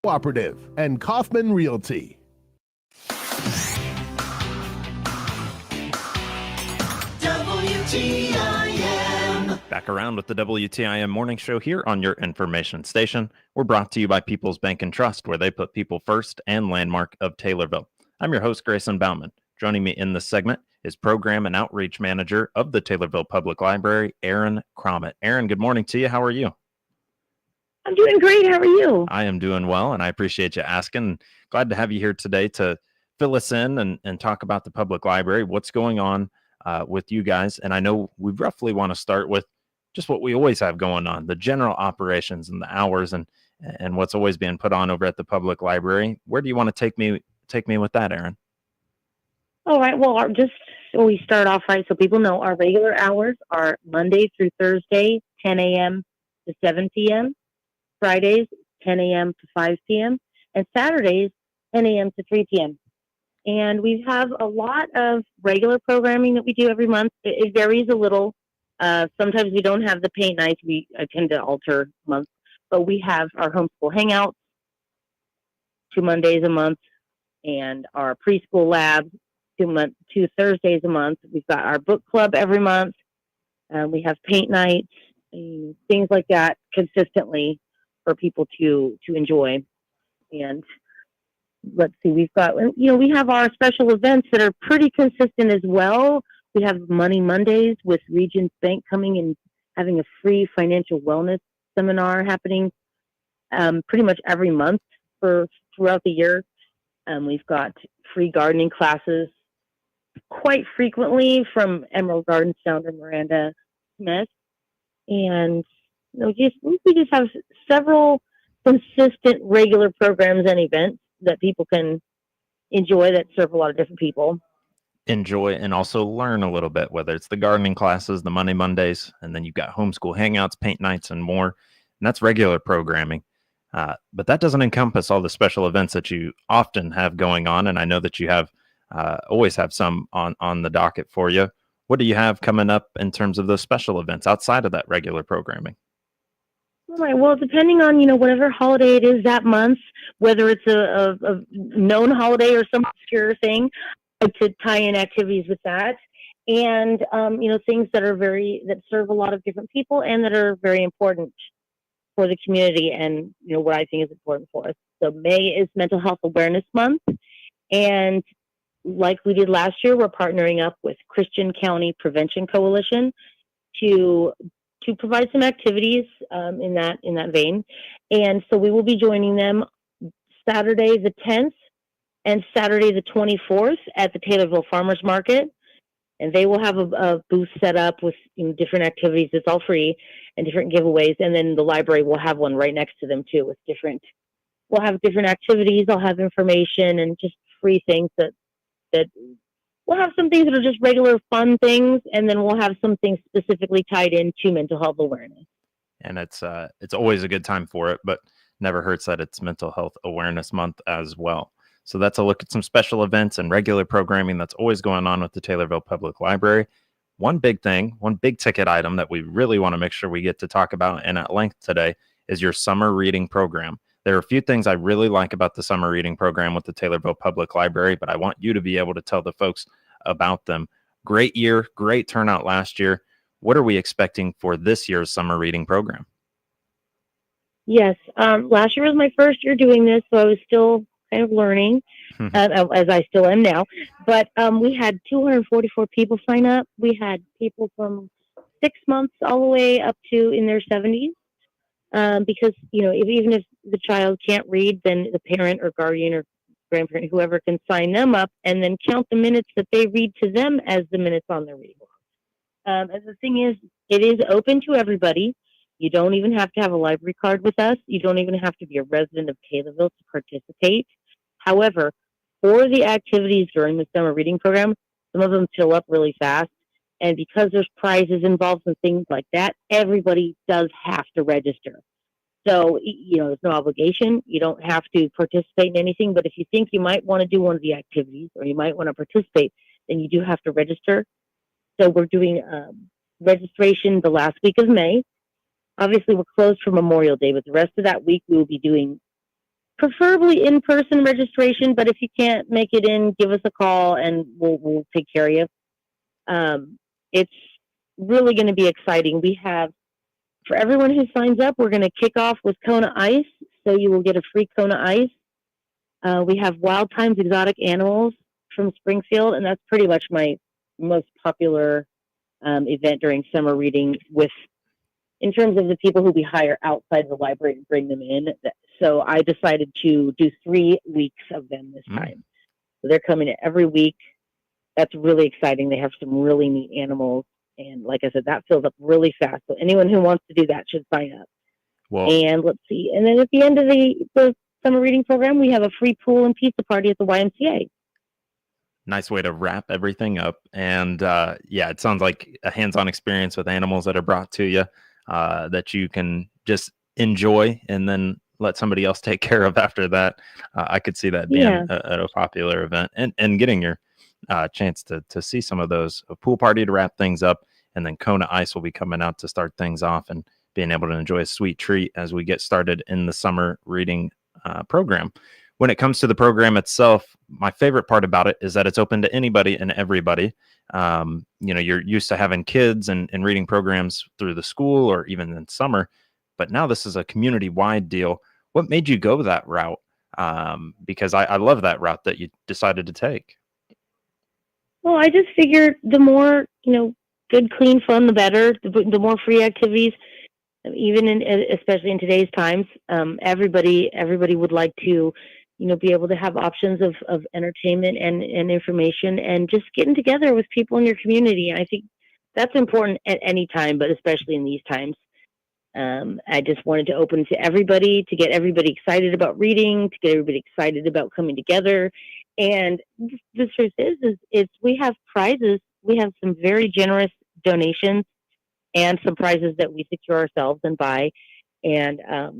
Cooperative and Kaufman Realty. WTIM. Back around with the WTIM morning show here on your information station. We're brought to you by People's Bank and Trust, where they put people first, and Landmark of Taylorville. I'm your host, Grayson Bauman. Joining me in this segment is Program and Outreach Manager of the Taylorville Public Library, Aaron Cromit. Aaron, good morning to you. How are you? I'm doing great. How are you? I am doing well, and I appreciate you asking. Glad to have you here today to fill us in and talk about the public library, what's going on with you guys. And I know we roughly want to start with just what we always have going on, the general operations and the hours and what's always being put on over at the public library. Where do you want to take me with that, Aaron? All right. Well, just so we start off right, so people know our regular hours are Monday through Thursday, 10 a.m. to 7 p.m., Fridays, 10 a.m. to 5 p.m., and Saturdays, 10 a.m. to 3 p.m. And we have a lot of regular programming that we do every month. It varies a little. Sometimes we don't have the paint nights. We tend to alter months. But we have our homeschool hangouts 2 Mondays a month, and our preschool lab 2 Thursdays a month. We've got our book club every month. We have paint nights, and things like that consistently for people to enjoy. And let's see, we have our special events that are pretty consistent as well. We have Money Mondays with Regions Bank coming and having a free financial wellness seminar happening pretty much every month throughout the year. We've got free gardening classes quite frequently from Emerald Gardens founder Miranda Smith. And we just have several consistent regular programs and events that people can enjoy that serve a lot of different people. Enjoy and also learn a little bit, whether it's the gardening classes, the Monday Mondays, and then you've got homeschool hangouts, paint nights, and more. And that's regular programming. But that doesn't encompass all the special events that you often have going on. And I know that you have always have some on the docket for you. What do you have coming up in terms of those special events outside of that regular programming? All right. Well, depending on, whatever holiday it is that month, whether it's a known holiday or some obscure thing, to tie in activities with that. And, things that serve a lot of different people and that are very important for the community and, what I think is important for us. So May is Mental Health Awareness Month. And like we did last year, we're partnering up with Christian County Prevention Coalition to provide some activities in that vein. And so we will be joining them Saturday the 10th and Saturday the 24th at the Taylorville Farmers Market. And they will have a booth set up with different activities. It's all free and different giveaways. And then the library will have one right next to them too with we'll have different activities. I'll have information and just free things that we'll have some things that are just regular fun things, and then we'll have some things specifically tied into mental health awareness. And it's always a good time for it, but never hurts that it's Mental Health Awareness Month as well. So that's a look at some special events and regular programming that's always going on with the Taylorville Public Library. One big ticket item that we really want to make sure we get to talk about and at length today is your summer reading program. There are a few things I really like about the summer reading program with the Taylorville Public Library, but I want you to be able to tell the folks about them. Great year, great turnout last year. What are we expecting for this year's summer reading program? Yes, last year was my first year doing this, so I was still kind of learning, as I still am now. But we had 244 people sign up. We had people from 6 months all the way up to in their 70s. Because, even if the child can't read, then the parent or guardian or grandparent, whoever, can sign them up and then count the minutes that they read to them as the minutes on their reading log. And the thing is, it is open to everybody. You don't even have to have a library card with us. You don't even have to be a resident of Taylorville to participate. However, for the activities during the summer reading program, some of them fill up really fast. And because there's prizes involved and things like that, everybody does have to register. So, there's no obligation. You don't have to participate in anything. But if you think you might want to do one of the activities or you might want to participate, then you do have to register. So we're doing registration the last week of May. Obviously, we're closed for Memorial Day, but the rest of that week we will be doing preferably in-person registration, but if you can't make it in, give us a call and we'll take care of you. It's really going to be exciting. We have, for everyone who signs up, we're going to kick off with Kona Ice, so you will get a free Kona Ice. We have Wild Times Exotic Animals from Springfield, and that's pretty much my most popular event during summer reading, in terms of the people who we hire outside the library and bring them in. So I decided to do 3 weeks of them this time. So they're coming in every week. That's really exciting. They have some really neat animals. And like I said, that fills up really fast. So anyone who wants to do that should sign up. Well, and let's see. And then at the end of the summer reading program, we have a free pool and pizza party at the YMCA. nice way to wrap everything up. And yeah, it sounds like a hands-on experience with animals that are brought to you that you can just enjoy and then let somebody else take care of after that. I could see that being a popular event, and getting your chance to see some of those. A pool party to wrap things up, and then Kona Ice will be coming out to start things off, and being able to enjoy a sweet treat as we get started in the summer reading program. When it comes to the program itself, my favorite part about it is that it's open to anybody and everybody. You're used to having kids and reading programs through the school or even in summer, but now this is a community-wide deal. What made you go that route? Because I love that route that you decided to take. Well, I just figured the more, good, clean fun, the better, the more free activities, especially in today's times. Everybody would like to, be able to have options of entertainment and information, and just getting together with people in your community. And I think that's important at any time, but especially in these times. I just wanted to open to everybody, to get everybody excited about reading, to get everybody excited about coming together. And the truth is we have prizes. We have some very generous donations and some prizes that we secure ourselves and buy. And I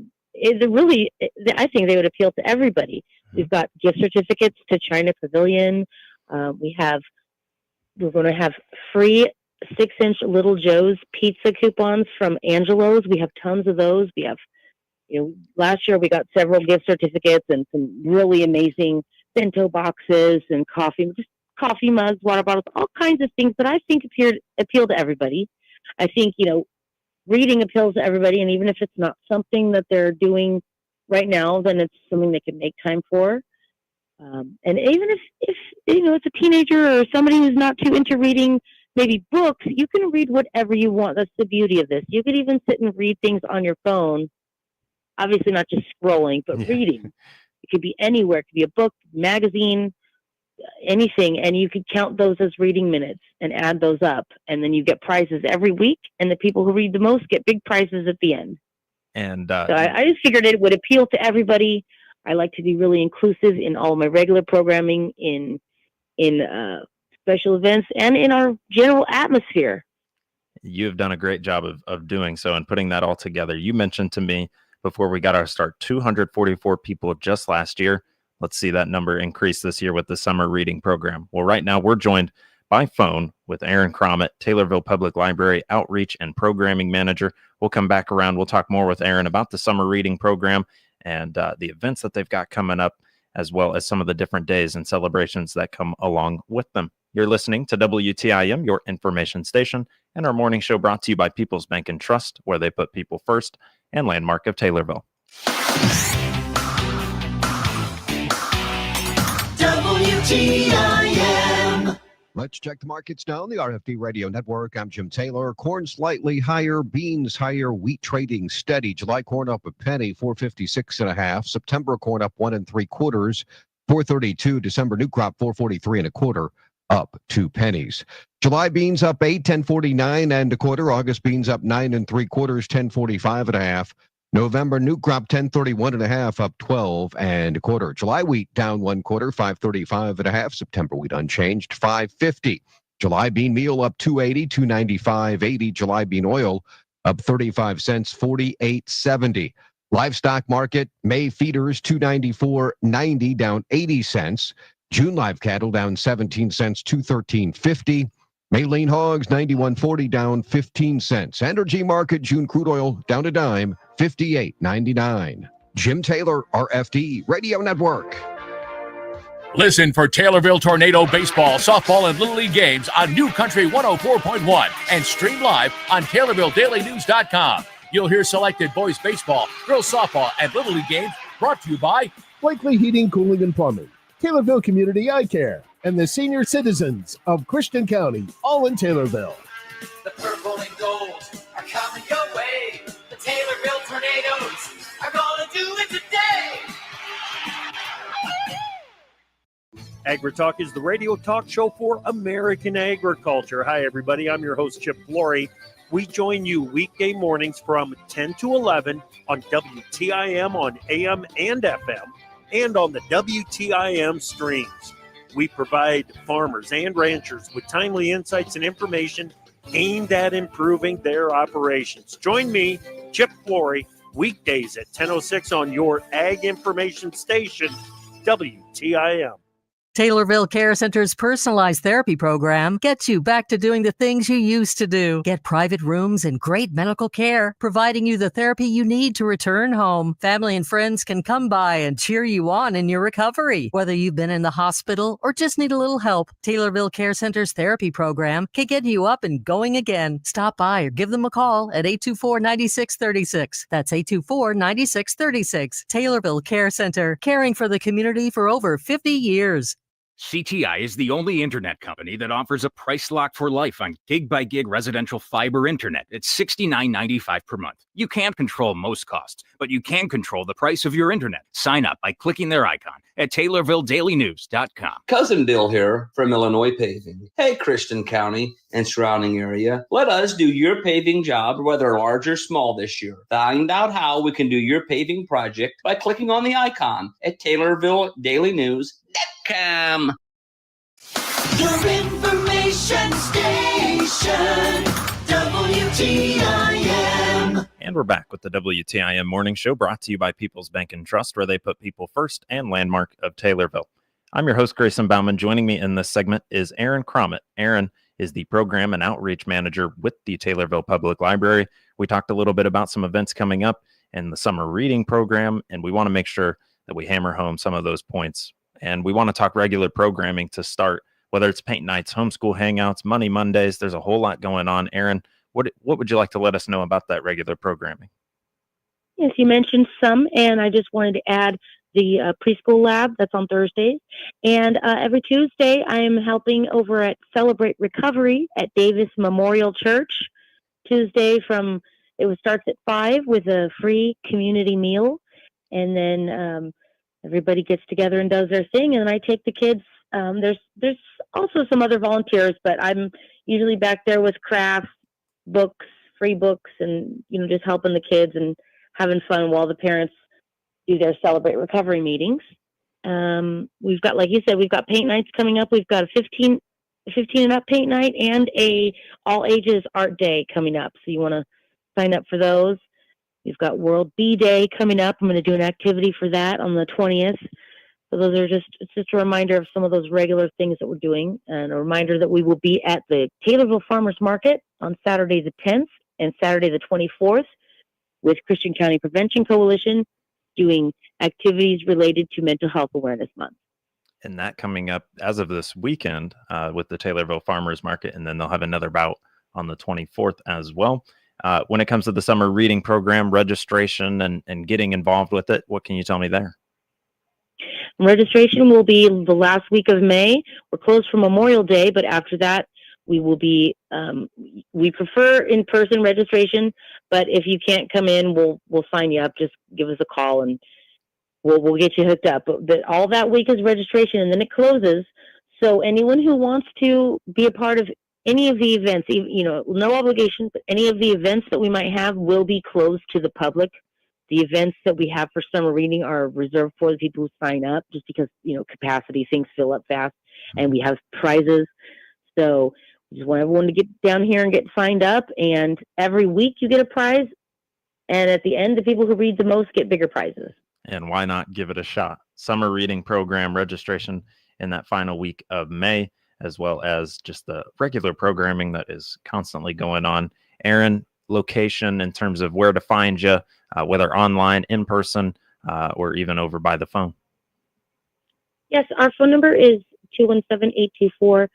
think they would appeal to everybody. We've got gift certificates to China Pavilion. We're going to have free 6-inch Little Joe's pizza coupons from Angelo's. We have tons of those. We have, last year we got several gift certificates and some really amazing bento boxes and coffee mugs, water bottles, all kinds of things that I think appeal to everybody. I think, reading appeals to everybody. And even if it's not something that they're doing right now, then it's something they can make time for. And even if it's a teenager or somebody who's not too into reading, maybe books, you can read whatever you want. That's the beauty of this. You could even sit and read things on your phone. Obviously not just scrolling, but reading. It could be anywhere. It could be a book, magazine, anything. And you could count those as reading minutes and add those up. And then you get prizes every week. And the people who read the most get big prizes at the end. And so I just figured it would appeal to everybody. I like to be really inclusive in all my regular programming, in special events, and in our general atmosphere. You have done a great job of doing so and putting that all together. You mentioned to me before we got our start, 244 people just last year. Let's see that number increase this year with the summer reading program. Well, right now we're joined by phone with Aaron Cromit, Taylorville Public Library Outreach and Programming Manager. We'll come back around. We'll talk more with Aaron about the summer reading program and the events that they've got coming up, as well as some of the different days and celebrations that come along with them. You're listening to WTIM, your information station, and our morning show brought to you by People's Bank and Trust, where they put people first, and Landmark of Taylorville. WTIM. Let's check the markets now on the RFD Radio Network. I'm Jim Taylor. Corn slightly higher, beans higher, wheat trading steady. July corn up a penny, 456.5. September corn up 1 3/4, 432. December new crop 443 1/4, up 2 pennies. July beans up 8, 1049 1/4. August beans up 9 3/4, 1045 1/2. November new crop 1031 1/2, up 12 1/4. July wheat down 1/4, 535 1/2. September wheat unchanged, 550. July bean meal up 280, 295.80. July bean oil up 35 cents, 48.70. Livestock market, May feeders 294.90, down 80 cents. June live cattle down 17 cents, 213.50. May lean hogs 91.40, down 15 cents. Energy market, June crude oil down a dime, 58.99. Jim Taylor, RFD Radio Network. Listen for Taylorville Tornado baseball, softball, and Little League games on New Country 104.1 and stream live on TaylorvilleDailyNews.com. You'll hear selected boys baseball, girls softball, and Little League games brought to you by Blakely Heating, Cooling, and Plumbing, Taylorville Community Eye Care, and the senior citizens of Christian County, all in Taylorville. The purple and gold are coming your way. The Taylorville Tornadoes are gonna do it today. AgriTalk is the radio talk show for American agriculture. Hi, everybody. I'm your host, Chip Flory. We join you weekday mornings from 10 to 11 on WTIM on AM and FM and on the WTIM streams. We provide farmers and ranchers with timely insights and information aimed at improving their operations. Join me, Chip Flory, weekdays at 10:06 on your ag information station, WTIM. Taylorville Care Center's personalized therapy program gets you back to doing the things you used to do. Get private rooms and great medical care, providing you the therapy you need to return home. Family and friends can come by and cheer you on in your recovery. Whether you've been in the hospital or just need a little help, Taylorville Care Center's therapy program can get you up and going again. Stop by or give them a call at 824-9636. That's 824-9636. Taylorville Care Center, caring for the community for over 50 years. CTI is the only internet company that offers a price lock for life on gig-by-gig residential fiber internet at $69.95 per month. You can't control most costs, but you can control the price of your internet. Sign up by clicking their icon at TaylorvilleDailyNews.com. Cousin Bill here from Illinois Paving. Hey, Christian County and surrounding area, let us do your paving job, whether large or small this year. Find out how we can do your paving project by clicking on the icon at TaylorvilleDailyNews.com. Your information station, WTIM. And we're back with the WTIM Morning Show, brought to you by People's Bank and Trust, where they put people first, and Landmark of Taylorville. I'm your host, Grayson Bauman. Joining me in this segment is Aaron Cromit. Aaron is the Program and Outreach Manager with the Taylorville Public Library. We talked a little bit about some events coming up in the summer reading program, and we want to make sure that we hammer home some of those points. And we want to talk regular programming to start, whether it's paint nights, homeschool hangouts, Money Mondays. There's a whole lot going on. Aaron, what would you like to let us know about that regular programming? Yes, you mentioned some, and I just wanted to add the preschool lab that's on Thursdays. And every Tuesday, I am helping over at Celebrate Recovery at Davis Memorial Church. Tuesday starts at 5 with a free community meal. And then everybody gets together and does their thing, and then I take the kids. There's also some other volunteers, but I'm usually back there with crafts, books, free books, and just helping the kids and having fun while the parents do their Celebrate Recovery meetings. We've got, like you said, we've got paint nights coming up. We've got a 15 and up paint night and a all ages art day coming up. So you want to sign up for those. We've got World Bee Day coming up. I'm going to do an activity for that on the 20th. So it's just a reminder of some of those regular things that we're doing, and a reminder that we will be at the Taylorville Farmers Market on Saturday the 10th and Saturday the 24th with Christian County Prevention Coalition doing activities related to Mental Health Awareness Month. And that coming up as of this weekend with the Taylorville Farmers Market, and then they'll have another bout on the 24th as well. When it comes to the summer reading program, registration and getting involved with it, what can you tell me there? Registration will be the last week of May. We're closed for Memorial Day, but after that, we will be, we prefer in-person registration, but if you can't come in, we'll sign you up. Just give us a call and we'll get you hooked up. But all that week is registration, and then it closes. So anyone who wants to be a part of any of the events, no obligation, but any of the events that we might have will be closed to the public. The events that we have for summer reading are reserved for the people who sign up, just because, capacity, things fill up fast, and we have prizes. So we just want everyone to get down here and get signed up, and every week you get a prize. And at the end, the people who read the most get bigger prizes. And why not give it a shot? Summer reading program registration in that final week of May, as well as just the regular programming that is constantly going on. Aaron, location in terms of where to find you, whether online, in person, or even over by the phone. Yes, our phone number is 217-824-4736.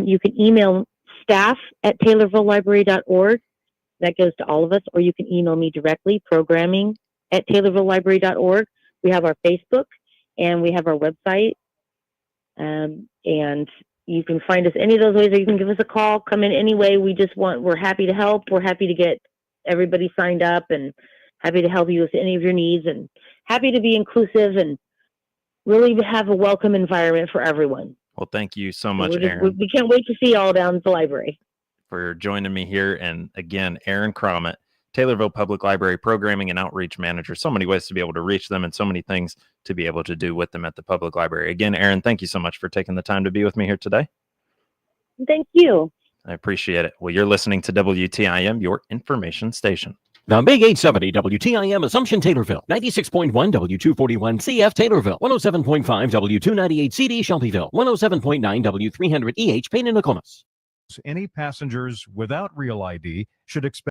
You can email staff@taylorvillelibrary.org. That goes to all of us, or you can email me directly, programming@taylorvillelibrary.org. We have our Facebook and we have our website. And you can find us any of those ways, or you can give us a call, come in any way. We're happy to help. We're happy to get everybody signed up and happy to help you with any of your needs and happy to be inclusive and really have a welcome environment for everyone. Well, thank you so much, Erin. We can't wait to see you all down at the library. For joining me here. And again, Erin Cromit, Taylorville Public Library Programming and Outreach Manager. So many ways to be able to reach them and so many things to be able to do with them at the public library. Again, Erin, thank you so much for taking the time to be with me here today. Thank you. I appreciate it. Well, you're listening to WTIM, your information station. The Big 870 WTIM Assumption Taylorville, 96.1 W241 CF Taylorville, 107.5 W298 CD Shelbyville, 107.9 W300 EH Payne and Nokomis. Any passengers without real ID should expect